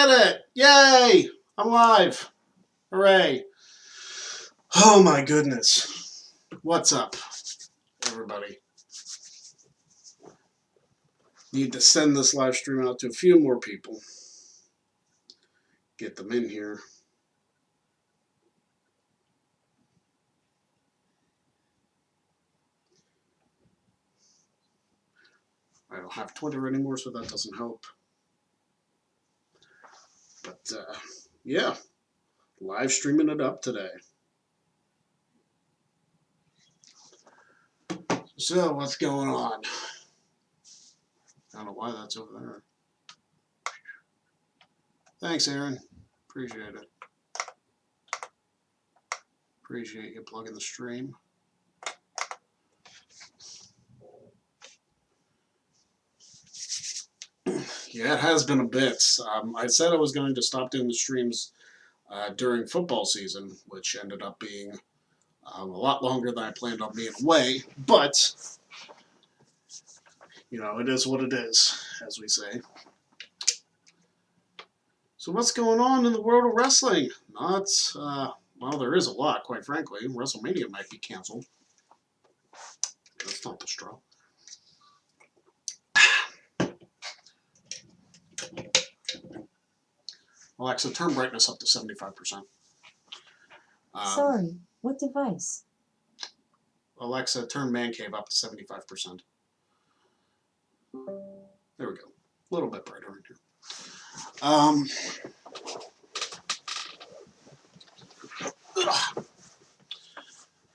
did it! Yay! I'm live! Hooray! Oh my goodness. What's up, everybody? Need to send this live stream out to a few more people. Get them in here. I don't have Twitter anymore, so that doesn't help. But, yeah. Live streaming it up today. So, what's going on? I don't know why that's over there. Thanks, Aaron. Appreciate it. Appreciate you plugging the stream. Yeah, it has been a bit. I said I was going to stop doing the streams during football season, which ended up being a lot longer than I planned on being away. But, you know, it is what it is, as we say. So what's going on in the world of wrestling? Not, well, there is a lot, quite frankly. WrestleMania might be canceled. That's not the straw. Alexa, turn brightness up to 75%. Sorry, what device? Alexa, turn Man Cave up to 75%. There we go. A little bit brighter in here.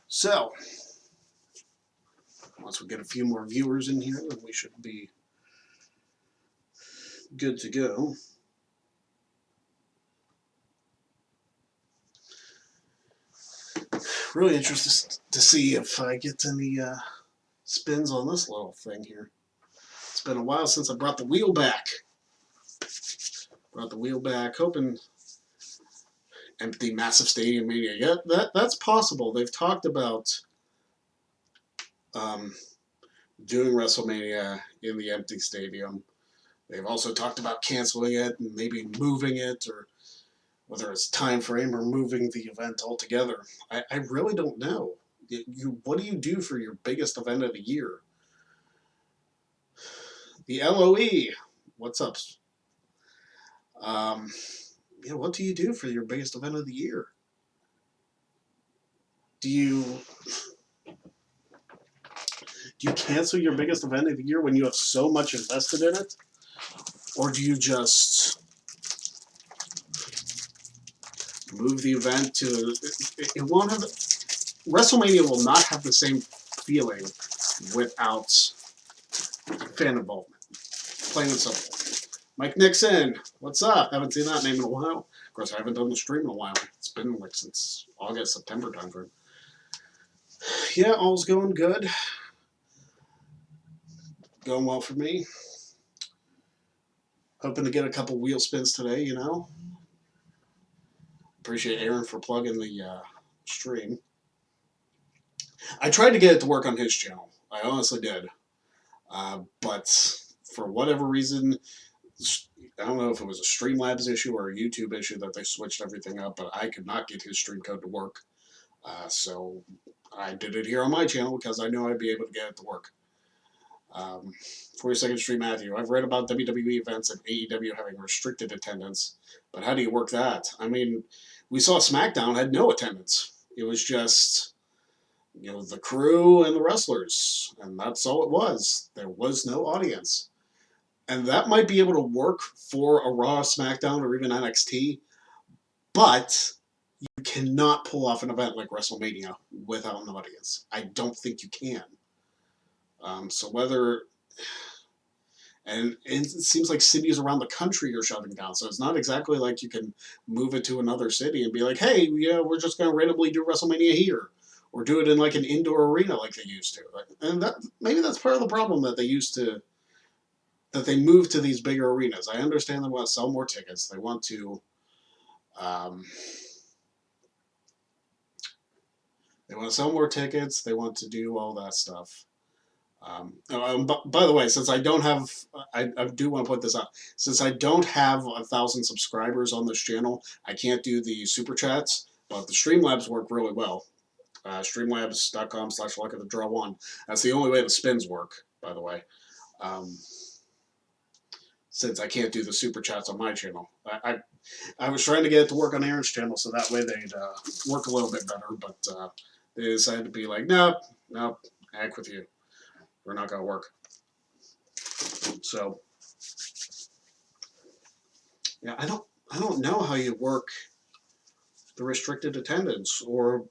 So, once we get a few more viewers in here, then we should be good to go. Really interested to see if I get any spins on this little thing here. It's been a while since I brought the wheel back. Hoping empty massive stadium mania. Yeah, that's possible. They've talked about doing WrestleMania in the empty stadium. They've also talked about canceling it and maybe moving it, or whether it's time frame or moving the event altogether. I really don't know. What do you do for your biggest event of the year? The LOE. What's up? Yeah, what do you do for your biggest event of the year? Do you cancel your biggest event of the year when you have so much invested in it? Or do you just move the event to... It won't have... WrestleMania will not have the same feeling without fan involvement. Plain and simple. Mike Nixon, what's up? Haven't seen that name in a while. Of course, I haven't done the stream in a while. It's been like since August, September timeframe. Yeah, all's going good. Going well for me. Hoping to get a couple wheel spins today, you know. Appreciate Aaron for plugging the stream. I tried to get it to work on his channel. I honestly did. But for whatever reason, I don't know if it was a Streamlabs issue or a YouTube issue that they switched everything up, but I could not get his stream code to work. So I did it here on my channel because I knew I'd be able to get it to work. 42nd Street Matthew. I've read about WWE events and AEW having restricted attendance, but how do you work that? I mean, we saw SmackDown had no attendance. It was just, you know, the crew and the wrestlers, and that's all it was. There was no audience. And that might be able to work for a Raw, SmackDown, or even NXT, but you cannot pull off an event like WrestleMania without an audience. I don't think you can. So whether... And it seems like cities around the country are shutting down, so it's not exactly like you can move it to another city and be like, hey, yeah, we're just going to randomly do WrestleMania here. Or do it in like an indoor arena like they used to. And that maybe that's part of the problem that they moved to these bigger arenas. I understand they want to sell more tickets. They want to sell more tickets. They want to do all that stuff. By the way, since I don't have, I do want to put this out. Since I don't have 1,000 subscribers on this channel, I can't do the super chats, but the Streamlabs work really well. Streamlabs.com/luck of the draw one. That's the only way the spins work, by the way. Um, since I can't do the super chats on my channel, I was trying to get it to work on Aaron's channel so that way they'd work a little bit better, but they decided to be like, nope, nope, heck with you. We're not going to work. So, yeah, I don't know how you work the restricted attendance, or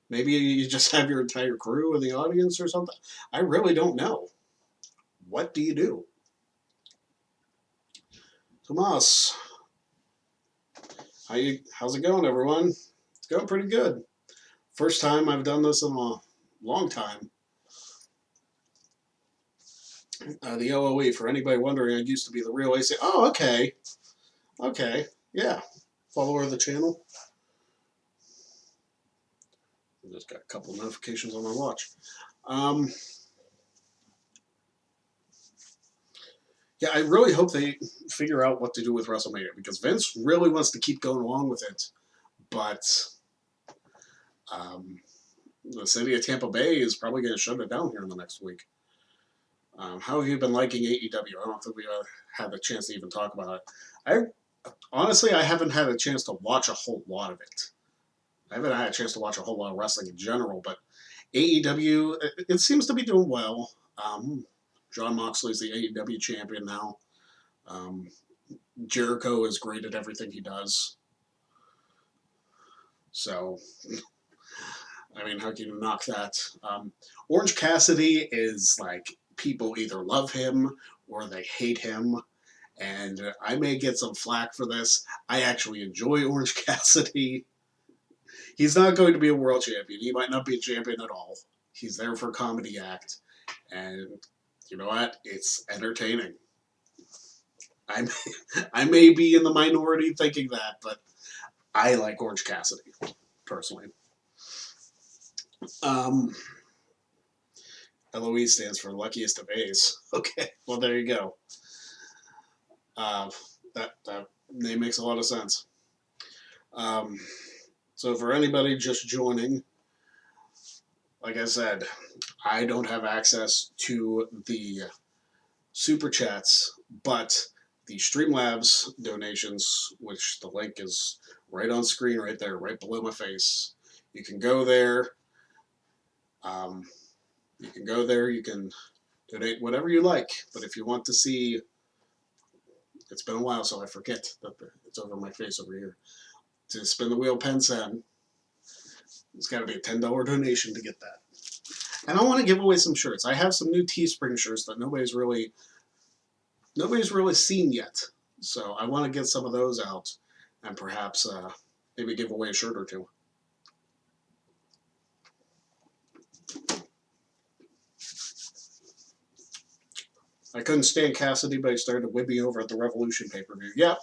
maybe you just have your entire crew in the audience or something. I really don't know. What do you do? Tomas, how's it going, everyone? It's going pretty good. First time I've done this in a long time. The OOE, for anybody wondering, I used to be the real AC. Oh, okay. Okay. Yeah. Follower of the channel. I just got a couple of notifications on my watch. Yeah, I really hope they figure out what to do with WrestleMania, because Vince really wants to keep going along with it, but the city of Tampa Bay is probably going to shut it down here in the next week. How have you been liking AEW? I don't think we had a chance to even talk about it. Honestly, I haven't had a chance to watch a whole lot of it. I haven't had a chance to watch a whole lot of wrestling in general, but AEW, it seems to be doing well. Jon Moxley's the AEW champion now. Jericho is great at everything he does. So, I mean, how can you knock that? Orange Cassidy is like, people either love him or they hate him. And I may get some flack for this. I actually enjoy Orange Cassidy. He's not going to be a world champion. He might not be a champion at all. He's there for a comedy act. And you know what? It's entertaining. I may be in the minority thinking that, but I like Orange Cassidy, personally. LOE stands for luckiest of A's. Okay, well, there you go. That name makes a lot of sense. So for anybody just joining, like I said, I don't have access to the super chats, but the Streamlabs donations, which the link is right on screen right there, right below my face. You can go there. You can donate whatever you like. But if you want to see, it's been a while, so I forget that it's over my face over here. To spin the wheel Pensen, it's got to be a $10 donation to get that. And I want to give away some shirts. I have some new Teespring shirts that nobody's really seen yet. So I want to get some of those out and perhaps maybe give away a shirt or two. I couldn't stand Cassidy, but he started whipping over at the Revolution pay-per-view. Yeah,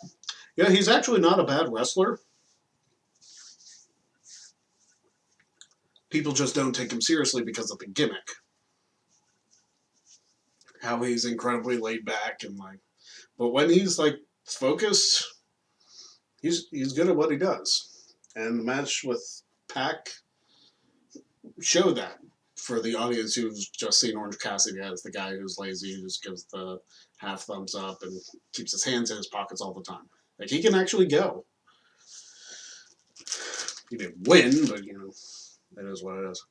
he's actually not a bad wrestler. People just don't take him seriously because of the gimmick. How he's incredibly laid back and like, but when he's like focused, he's good at what he does. And the match with Pac showed that for the audience who's just seen Orange Cassidy as the guy who's lazy, who just gives the half thumbs up and keeps his hands in his pockets all the time. Like, he can actually go. He didn't win, but it is what it is.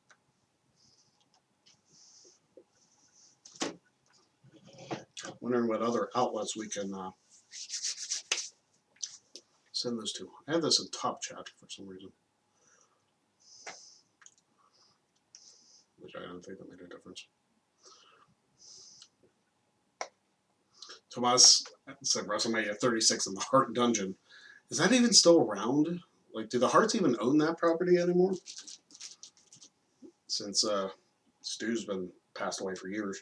Wondering what other outlets we can send this to. I have this in Top Chat for some reason, which I don't think that made a difference. Tomas said WrestleMania 36 in the Hart Dungeon. Is that even still around? Like, do the Harts even own that property anymore? Since Stu's been passed away for years.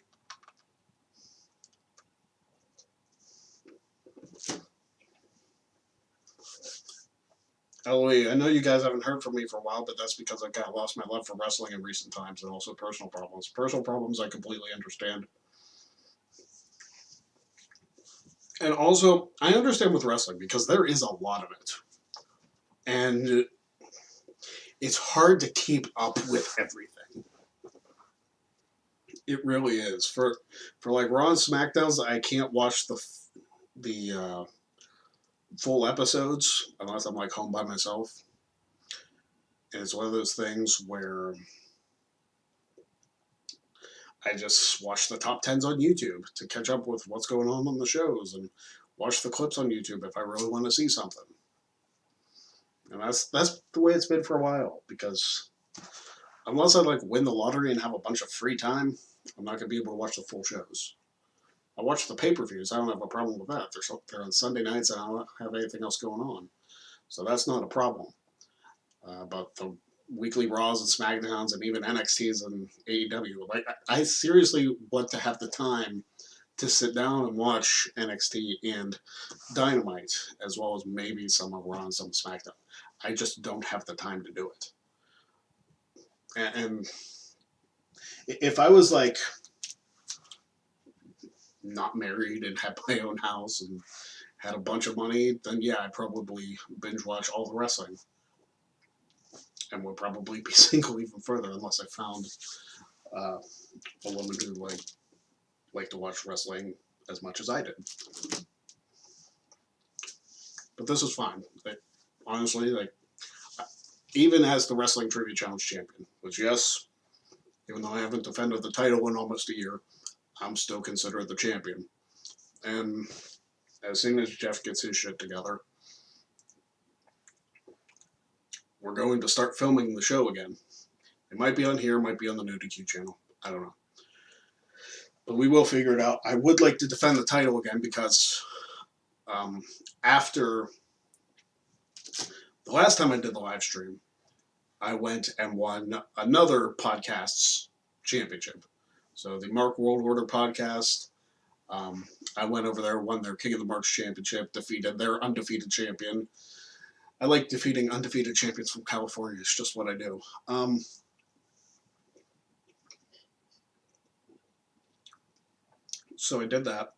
Ellie, I know you guys haven't heard from me for a while, but that's because I kind of lost my love for wrestling in recent times and also personal problems. Personal problems I completely understand. And also, I understand with wrestling because there is a lot of it. And it's hard to keep up with everything. It really is. For like Raw and SmackDowns, I can't watch the full episodes unless I'm like home by myself. And it's one of those things where I just watch the top tens on YouTube to catch up with what's going on the shows and watch the clips on YouTube if I really want to see something. And that's the way it's been for a while because unless I like win the lottery and have a bunch of free time, I'm not gonna be able to watch the full shows. I watch the pay-per-views. I don't have a problem with that. They're on Sunday nights and I don't have anything else going on, so that's not a problem. But the weekly Raws and SmackDowns and even NXTs and AEW, like I seriously want to have the time to sit down and watch NXT and Dynamite as well as maybe some of Raw and some SmackDown. I just don't have the time to do it. And if I was like not married and had my own house and had a bunch of money, then yeah, I'd probably binge watch all the wrestling and would probably be single even further unless I found uh, a woman who like to watch wrestling as much as I did. But this is fine. Honestly, even as the Wrestling Trivia Challenge champion, which yes, even though I haven't defended the title in almost a year, I'm still considered the champion. And as soon as Jeff gets his shit together, we're going to start filming the show again. It might be on here, might be on the NoDQ channel. I don't know. But we will figure it out. I would like to defend the title again because after the last time I did the live stream, I went and won another podcast's championship. So the Mark World Order podcast, I went over there, won their King of the March championship, defeated their undefeated champion. I like defeating undefeated champions from California. It's just what I do. So I did that.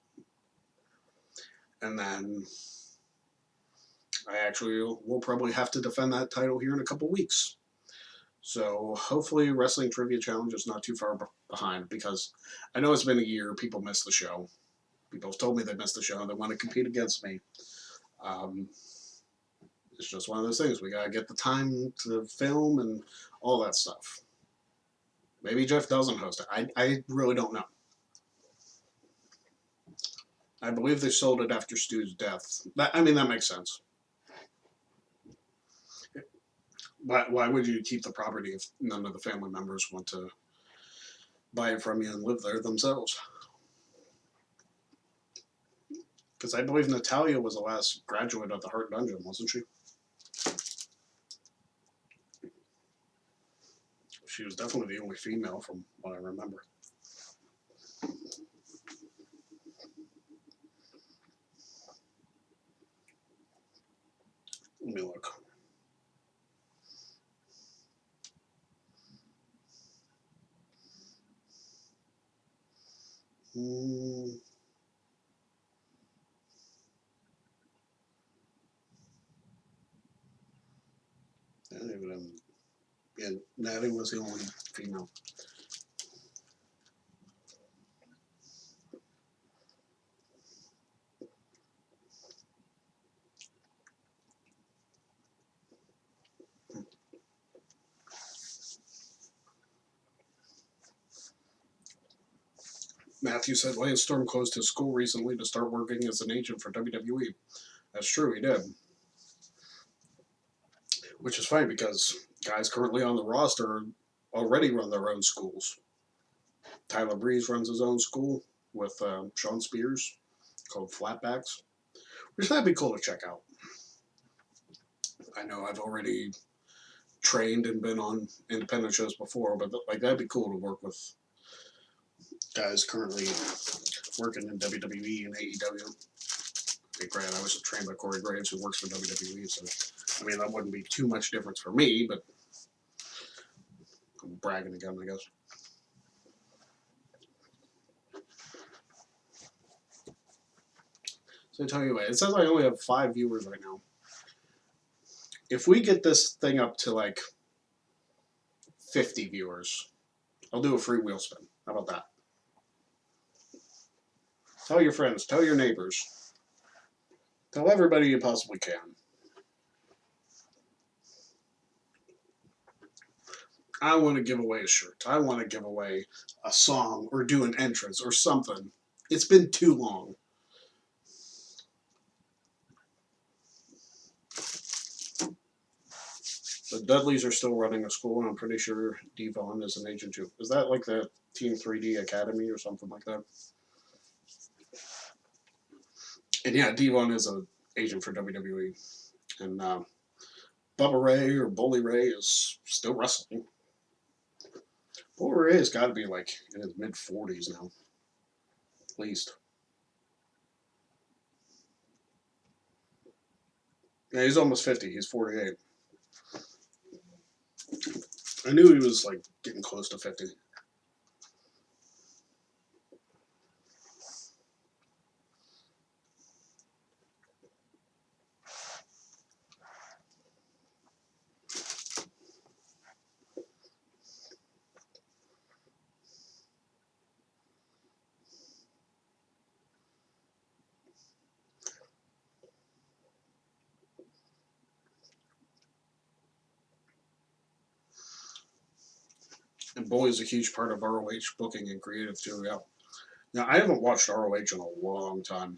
And then I actually will probably have to defend that title here in a couple weeks. So hopefully Wrestling Trivia Challenge is not too far behind because I know it's been a year. People miss the show. People have told me they missed the show and they want to compete against me. It's just one of those things. We got to get the time to film and all that stuff. Maybe Jeff doesn't host it. I really don't know. I believe they sold it after Stu's death. That makes sense. Why would you keep the property if none of the family members want to buy it from you and live there themselves? Because I believe Natalia was the last graduate of the Hart Dungeon, wasn't she? She was definitely the only female from what I remember. Let me look. Yeah, Natty was the only female. Matthew said Lance Storm closed his school recently to start working as an agent for WWE. That's true, he did. Which is fine because guys currently on the roster already run their own schools. Tyler Breeze runs his own school with Sean Spears called Flatbacks, which that'd be cool to check out. I know I've already trained and been on independent shows before, but that'd be cool to work with guys currently working in WWE and AEW Hey, Grant, I was trained by Corey Graves, who works for WWE, so I mean that wouldn't be too much difference for me, but I'm bragging again, I guess. So I tell you what, it says I only have 5 viewers right now. If we get this thing up to like 50 viewers, I'll do a free wheel spin. How about that? Tell your friends, tell your neighbors, tell everybody you possibly can. I want to give away a shirt. I want to give away a song or do an entrance or something. It's been too long. The Dudleys are still running a school, and I'm pretty sure Devon is an agent too. Is that like the Team 3D Academy or something like that? And yeah, Devon is an agent for WWE. And Bubba Ray or Bully Ray is still wrestling. Bully Ray has got to be like in his mid 40s now, at least. Yeah, he's almost 50. He's 48. I knew he was like getting close to 50. And Bully's a huge part of ROH booking and creative too. Yeah. Now I haven't watched ROH in a long time.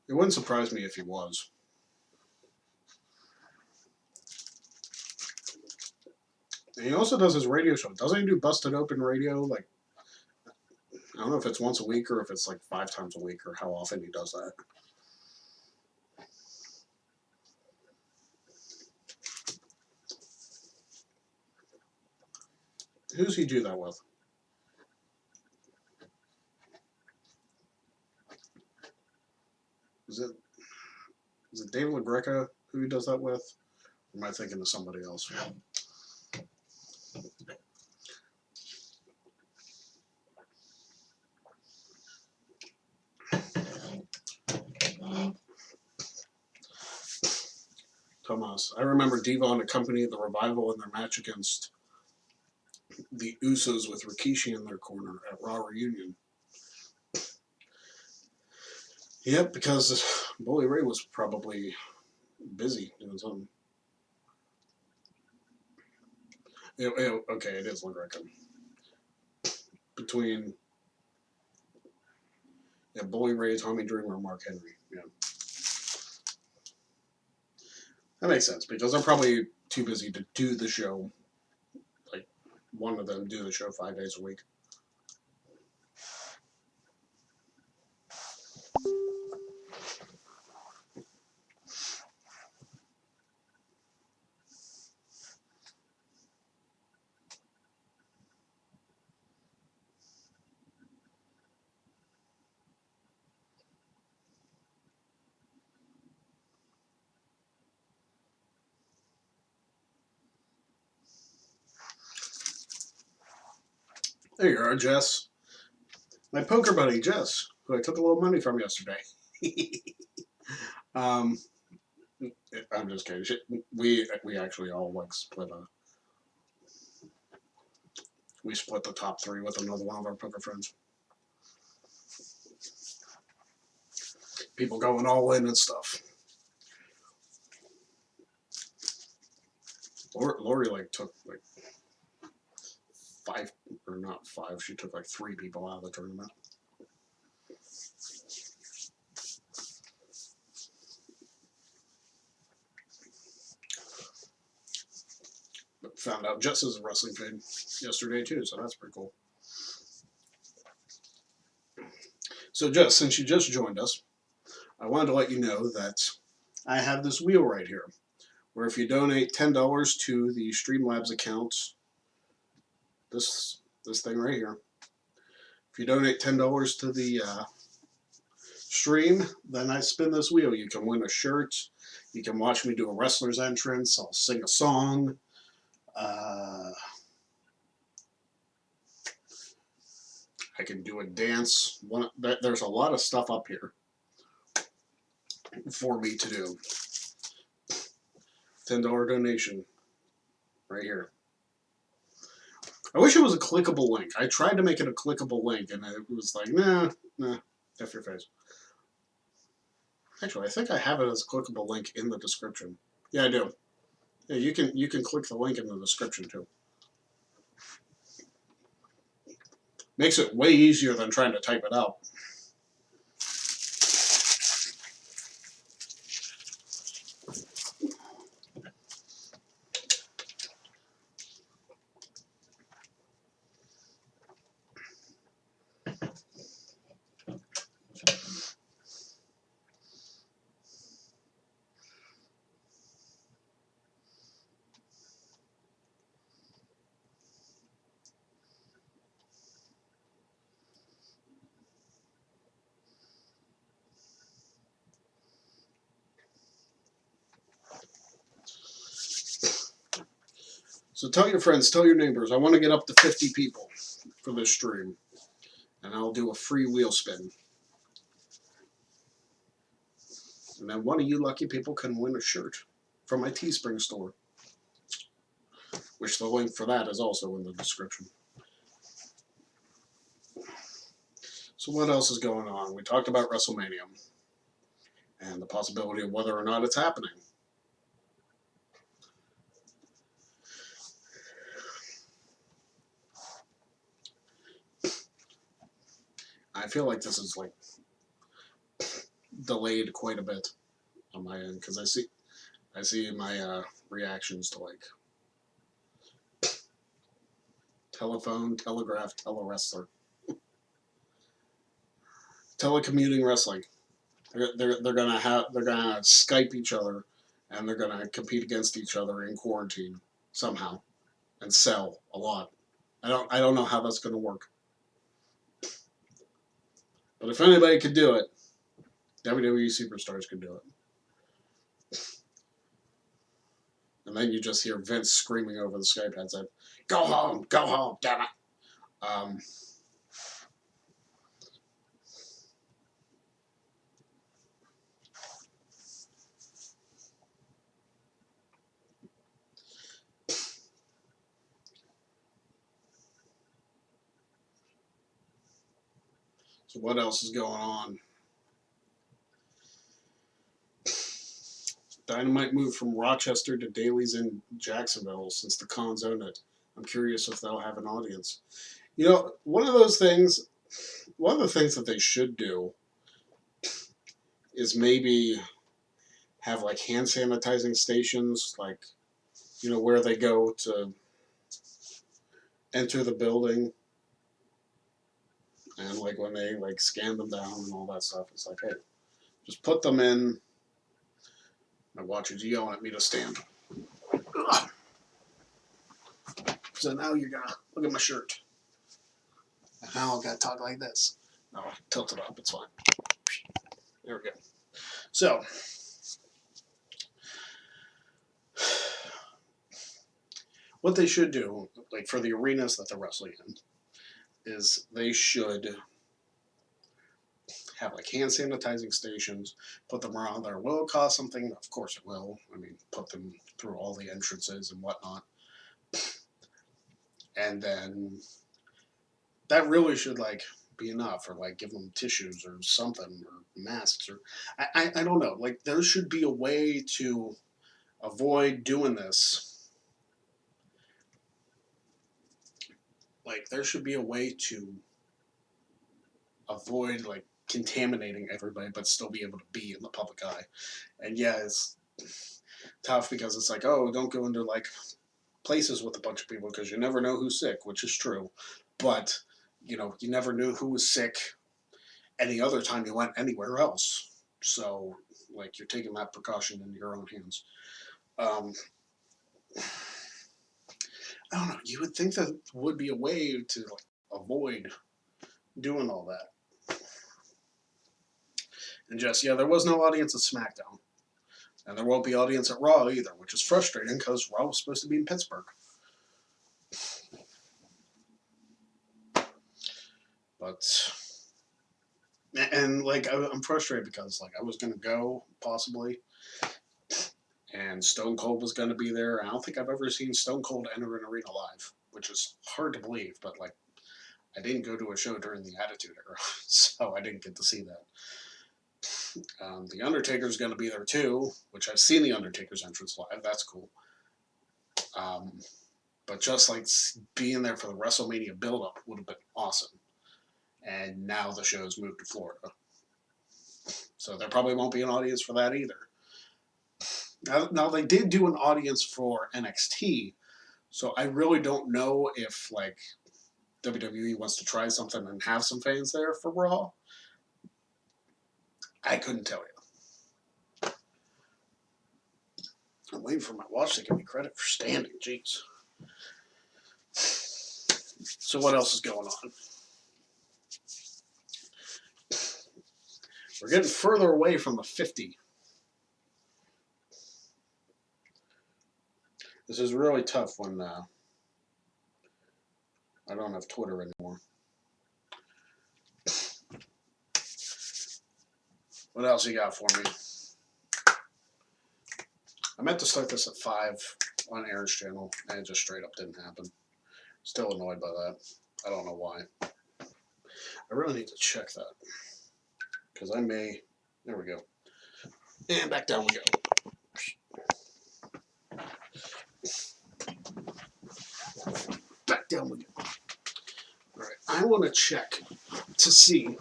It wouldn't surprise me if he was. And he also does his radio show. Doesn't he do Busted Open Radio? Like, I don't know if it's once a week or if it's like 5 times a week or how often he does that. Who's he do that with? Is it David LaGreca who he does that with? Or am I thinking of somebody else? Tomas. I remember Devon accompanied the Revival in their match against the Usos with Rikishi in their corner at Raw Reunion. Yep, because Bully Ray was probably busy doing something. Okay, it is LaGreca. Between Bully Ray, Tommy Dreamer, and Mark Henry. Yeah. That makes sense because they're probably too busy to do the show. Like, one of them do the show 5 days a week. There you are, Jess. My poker buddy, Jess, who I took a little money from yesterday. um, I'm just kidding. We actually all like split the top 3 with another one of our poker friends. People going all in and stuff. Lori took 5 or not 5. She took 3 people out of the tournament. But found out Jess is a wrestling fan yesterday too, so that's pretty cool. So Jess, since you just joined us, I wanted to let you know that I have this wheel right here, where if you donate $10 to the Streamlabs account, this thing right here, if you donate $10 to the stream, then I spin this wheel. You can win a shirt. You can watch me do a wrestler's entrance. I'll sing a song. I can do a dance. There's a lot of stuff up here for me to do. $10 donation right here. I wish it was a clickable link. I tried to make it a clickable link, and it was like, nah, F your face. Actually, I think I have it as a clickable link in the description. Yeah, I do. Yeah, you can click the link in the description too. Makes it way easier than trying to type it out. So tell your friends, tell your neighbors. I want to get up to 50 people for this stream, and I'll do a free wheel spin. And then one of you lucky people can win a shirt from my Teespring store, which the link for that is also in the description. So what else is going on? We talked about WrestleMania and the possibility of whether or not it's happening. I feel like this is like delayed quite a bit on my end because I see my reactions to like telephone, telegraph, telewrestler, telecommuting wrestling. They're gonna Skype each other, and they're gonna compete against each other in quarantine somehow, and sell a lot. I don't know how that's gonna work, but if anybody could do it, WWE superstars could do it. And then you just hear Vince screaming over the Skype headset, go home, damn it." So what else is going on? Dynamite moved from Rochester to Daly's in Jacksonville since the Cons own it. I'm curious if they'll have an audience. You know, one of the things that they should do is maybe have like hand sanitizing stations, like, you know, where they go to enter the building, and like when they like scan them down and all that stuff, it's like, hey, just put them in. My watch is yelling at me to stand. Ugh. So now you're gonna look at my shirt. And now I've got to talk like this. No, tilt it up. It's fine. There we go. So, what they should do, like for the arenas that they're wrestling in, is they should have like hand sanitizing stations, put them around there. Will it cost something? Of course it will. I mean, put them through all the entrances and whatnot. And then that really should like be enough, or like give them tissues or something, or masks, or I don't know. Like there should be a way to avoid doing this. Like there should be a way to avoid like contaminating everybody, but still be able to be in the public eye. And yeah, it's tough because it's like, oh, don't go into like places with a bunch of people because you never know who's sick, which is true. But you know, you never knew who was sick any other time you went anywhere else. So like you're taking that precaution into your own hands. I don't know. You would think that would be a way to like avoid doing all that. And just, yeah, there was no audience at SmackDown. And there won't be audience at Raw either, which is frustrating because Raw was supposed to be in Pittsburgh. But, and like, I'm frustrated because like I was going to go possibly, and Stone Cold was going to be there. I don't think I've ever seen Stone Cold enter an arena live, which is hard to believe, but like, I didn't go to a show during the Attitude Era, so I didn't get to see that. The Undertaker's going to be there too, which I've seen the Undertaker's entrance live. That's cool. But just like being there for the WrestleMania build-up would have been awesome. And now the show's moved to Florida. So there probably won't be an audience for that either. Now they did do an audience for NXT, so I really don't know if like WWE wants to try something and have some fans there for Raw. I couldn't tell you. I'm waiting for my watch to give me credit for standing. Jeez. So what else is going on? We're getting further away from the 50. This is really tough when I don't have Twitter anymore. What else you got for me? I meant to start this at 5 on Aaron's channel, and it just straight up didn't happen. Still annoyed by that. I don't know why. I really need to check that. Because I may... There we go. And back down we go. Back down we go. Alright, I want to check to see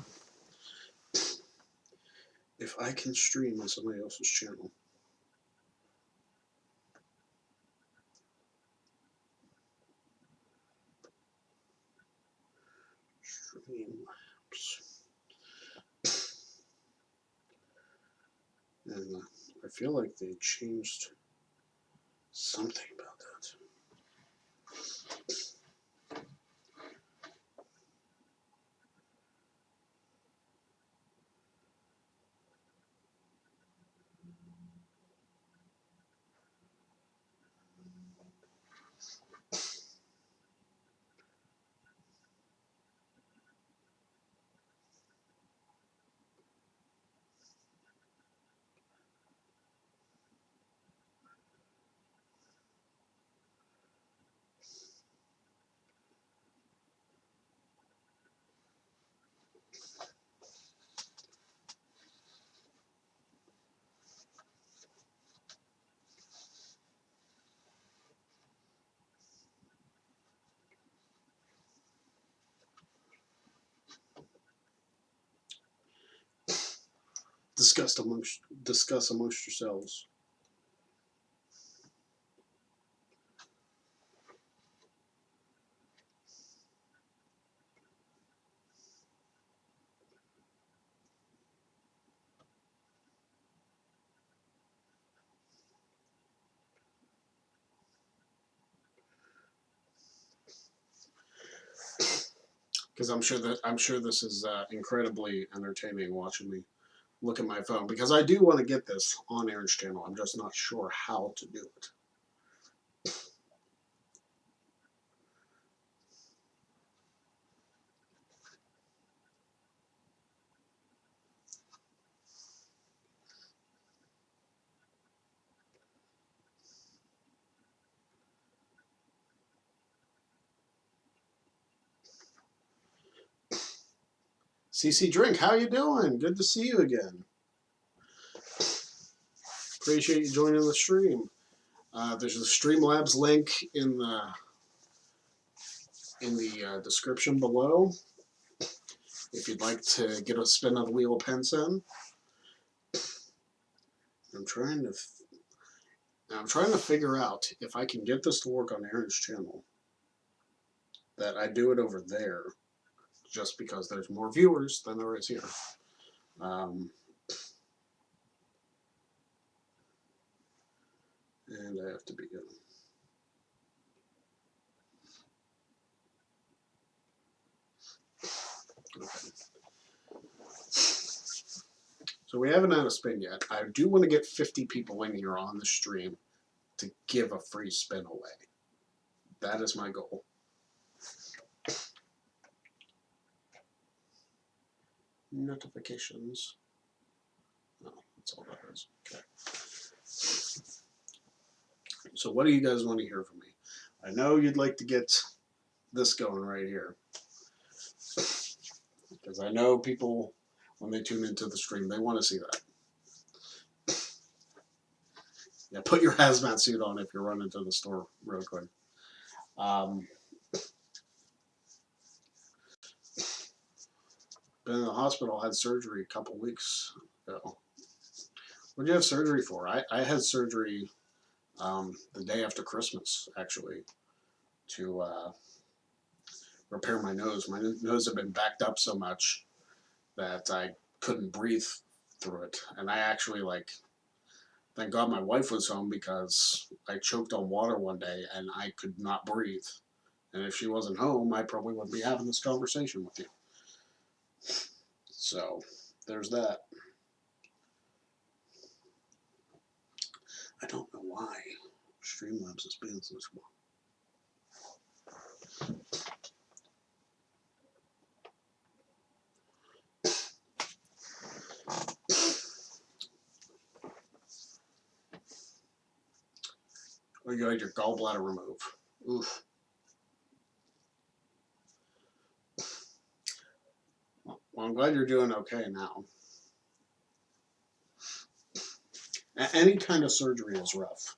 if I can stream on somebody else's channel. Streamlabs. And I feel like they changed something about that. Discuss amongst yourselves. Because I'm sure this is incredibly entertaining watching me look at my phone, because I do want to get this on Aaron's channel. I'm just not sure how to do it. CC Drink, how you doing? Good to see you again. Appreciate you joining the stream. There's a Streamlabs link in the description below if you'd like to get a spin on the wheel of Pensen. I'm trying to figure out if I can get this to work on Aaron's channel. That I do it over there, just because there's more viewers than there is here. And I have to be in. Okay. So we haven't had a spin yet. I do want to get 50 people in here on the stream to give a free spin away. That is my goal. Notifications. Oh, that's all that is. Okay. So what do you guys want to hear from me? I know you'd like to get this going right here. Because I know people, when they tune into the stream, they want to see that. Yeah, put your hazmat suit on if you're running to the store real quick. Been in the hospital, had surgery a couple weeks ago. What did you have surgery for? I had surgery the day after Christmas, actually, to repair my nose. My nose had been backed up so much that I couldn't breathe through it. And I actually, thank God my wife was home because I choked on water one day and I could not breathe. And if she wasn't home, I probably wouldn't be having this conversation with you. So, there's that. I don't know why Streamlabs is being so small. Oh, you had your gallbladder removed. Oof. Well, I'm glad you're doing okay now. Any kind of surgery is rough.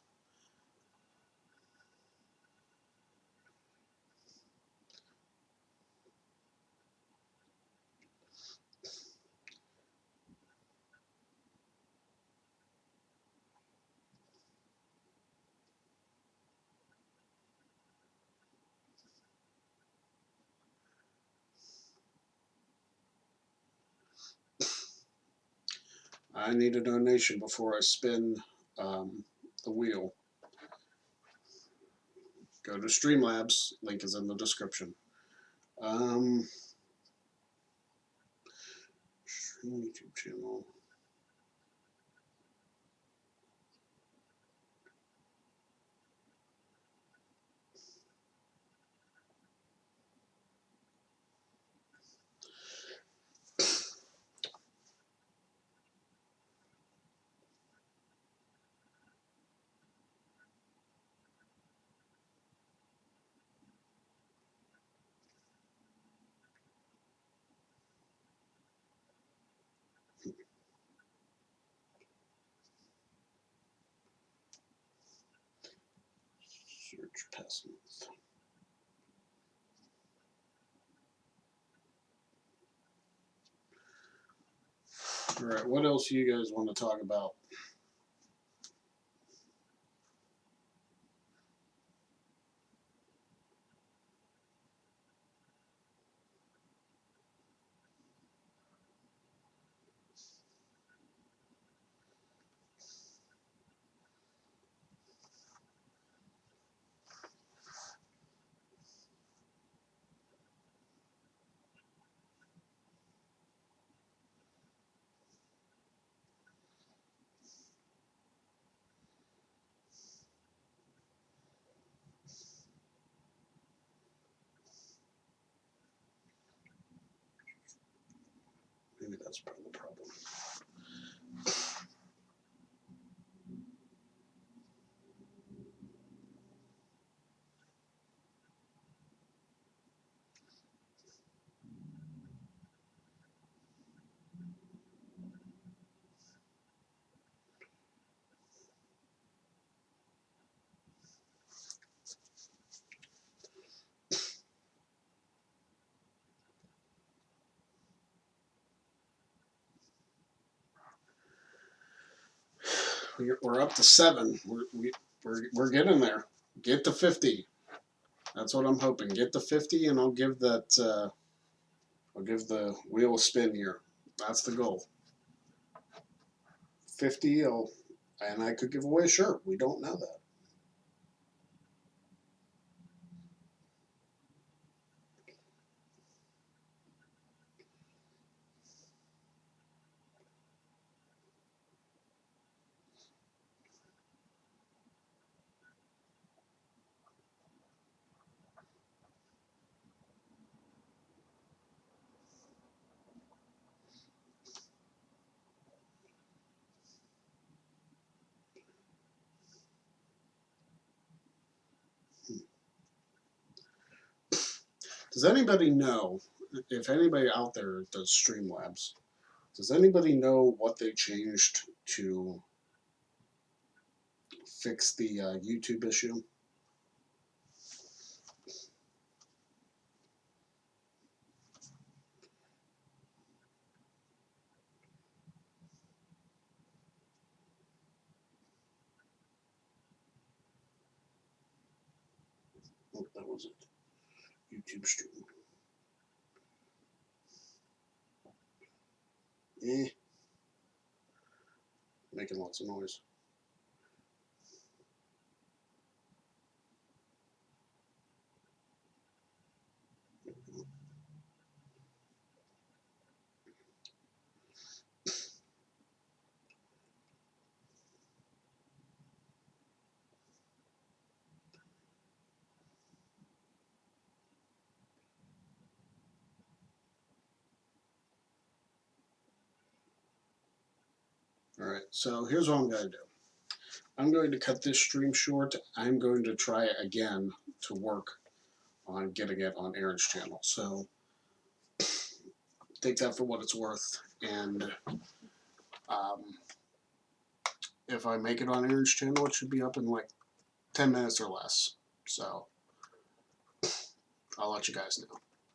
I need a donation before I spin the wheel. Go to Streamlabs. Link is in the description. Stream YouTube channel. Search past month. All right, what else do you guys want to talk about? Maybe that's part of the problem. We're up to 7. We're getting there. Get to 50. That's what I'm hoping. Get to 50, and I'll give that. I'll give the wheel a spin here. That's the goal. 50. And I could give away a shirt. We don't know that. Does anybody know, if anybody out there does Streamlabs, does anybody know what they changed to fix the YouTube issue? Oh, that was it. YouTube stream. Eh, making lots of noise. All right, so here's what I'm going to do. I'm going to cut this stream short. I'm going to try again to work on getting it on Aaron's channel. So take that for what it's worth. And um, if I make it on Aaron's channel, it should be up in like 10 minutes or less. So I'll let you guys know.